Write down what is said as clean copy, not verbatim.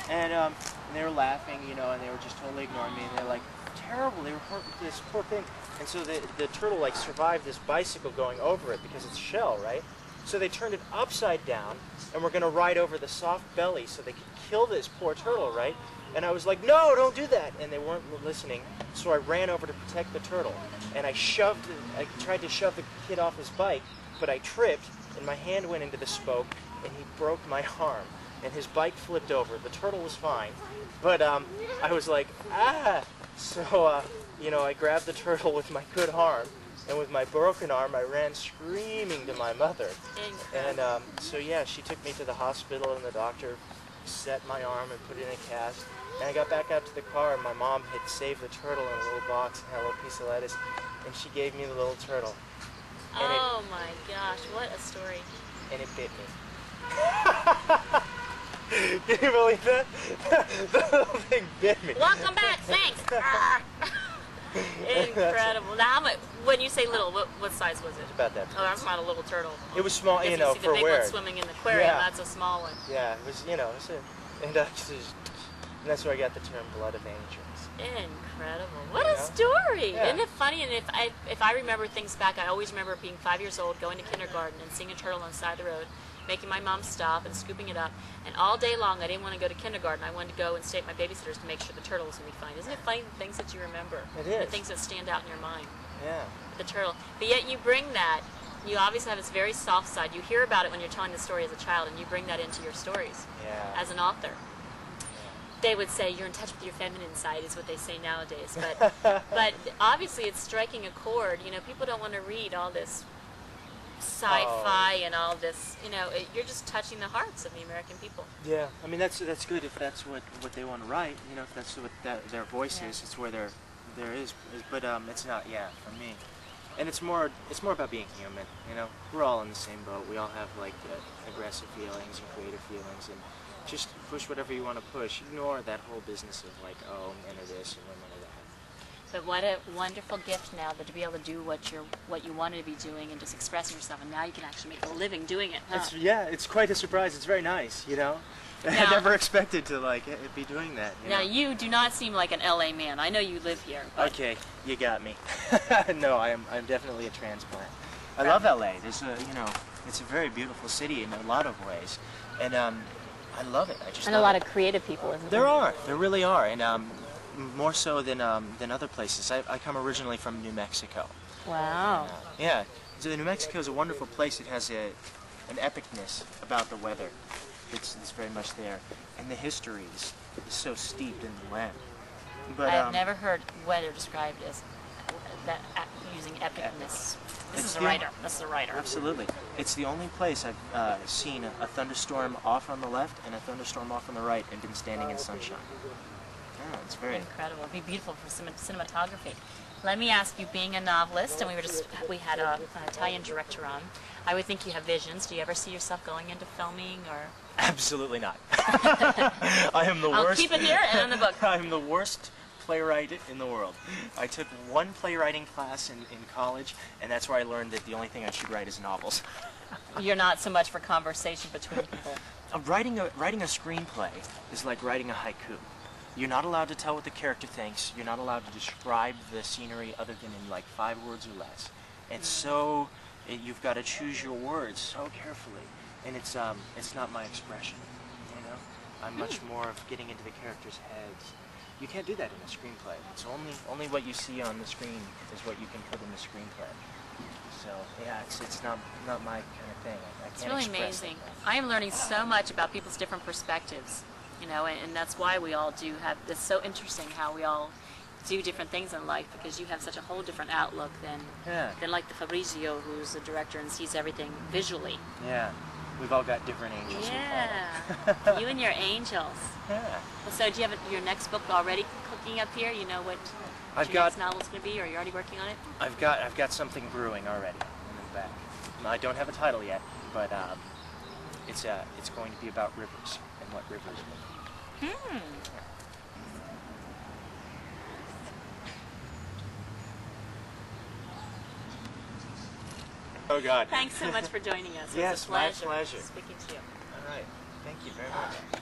And they were laughing, you know, and they were just totally ignoring me, and they're like, terrible, they were hurt with this poor thing. And so the turtle like survived this bicycle going over it because it's shell, right? So they turned it upside down and were gonna ride over the soft belly so they could kill this poor turtle, right? And I was like, no, don't do that. And they weren't listening, so I ran over to protect the turtle. And I tried to shove the kid off his bike, but I tripped, and my hand went into the spoke, and he broke my arm. And his bike flipped over. The turtle was fine, but I was like, ah! So, you know, I grabbed the turtle with my good arm, and with my broken arm, I ran screaming to my mother. And so, yeah, she took me to the hospital, and the doctor set my arm and put it in a cast. And I got back out to the car, and my mom had saved the turtle in a little box and had a little piece of lettuce, and she gave me the little turtle. And oh my gosh, what a story. And it bit me. Can you believe that? The little thing bit me. Welcome back, thanks. Incredible. Now, when you say little, what size was it? About that. Oh, that's not a little turtle. It was small, you know, for the big where? one swimming in the aquarium, yeah. That's a small one. Yeah, it was, you know, and that's where I got the term blood of angels. Incredible. What a story. Yeah. Isn't it funny? And if I remember things back, I always remember being 5 years old, going to kindergarten and seeing a turtle on the side of the road, making my mom stop and scooping it up. And all day long, I didn't want to go to kindergarten. I wanted to go and stay at my babysitter's to make sure the turtle was going to be fine. Isn't it funny, the things that you remember? It is. The things that stand out in your mind. Yeah. The turtle. But yet you bring that, you obviously have this very soft side. You hear about it when you're telling the story as a child, and you bring that into your stories as an author. They would say you're in touch with your feminine side is what they say nowadays. But obviously it's striking a chord. You know, people don't want to read all this sci-fi and all this, you know, you're just touching the hearts of the American people. Yeah, I mean that's good if that's what they want to write, you know, if that's what their voice is, it's where there is, but it's not, for me. And it's more about being human, you know. We're all in the same boat. We all have like aggressive feelings and creative feelings, and just push whatever you want to push. Ignore that whole business of like, oh, men are this and women are that. But what a wonderful gift now that to be able to do what you wanted to be doing and just expressing yourself, and now you can actually make a living doing it. Huh? It's quite a surprise. It's very nice, you know. I never expected to like be doing that. Now you do not seem like an LA man. I know you live here. But okay, you got me. No, I'm definitely a transplant. I love LA. There's it's a very beautiful city in a lot of ways, and I love it. And a lot of creative people, isn't there? There really are, and more so than other places. I come originally from New Mexico. Wow. Yeah, so New Mexico is a wonderful place. It has an epicness about the weather. It's very much there, and the history is so steeped in the land. But I've never heard weather described as that using epicness. This is a writer. Absolutely. It's the only place I've seen a thunderstorm off on the left and a thunderstorm off on the right and been standing in sunshine. Yeah, it's very incredible. It'd be beautiful for cinematography. Let me ask you, being a novelist, and we had an Italian director on, I would think you have visions. Do you ever see yourself going into filming or? Absolutely not. I am the worst. I'll keep it here and in the book. I'm the worst playwright in the world. I took one playwriting class in college, and that's where I learned that the only thing I should write is novels. You're not so much for conversation between people. Writing a screenplay is like writing a haiku. You're not allowed to tell what the character thinks. You're not allowed to describe the scenery other than in like 5 words or less. And so you've got to choose your words so carefully. And it's not my expression, you know. I'm much more of getting into the characters' heads. You can't do that in a screenplay. It's only what you see on the screen is what you can put in the screenplay. So yeah, it's not my kind of thing. I can't. It's really amazing. I am learning so much about people's different perspectives, you know, and that's why we all do have. It's so interesting how we all do different things in life, because you have such a whole different outlook than like the Fabrizio, who's a director and sees everything visually. Yeah. We've all got different angels. Yeah, you and your angels. Yeah. Well, so do you have your next book already cooking up here? You know what your next novel's going to be, or you're already working on it? I've got something brewing already in the back. I don't have a title yet, but it's going to be about rivers and what rivers mean. Oh, God. Thanks so much for joining us. Yes, it was a pleasure my pleasure. speaking to you. All right. Thank you very much.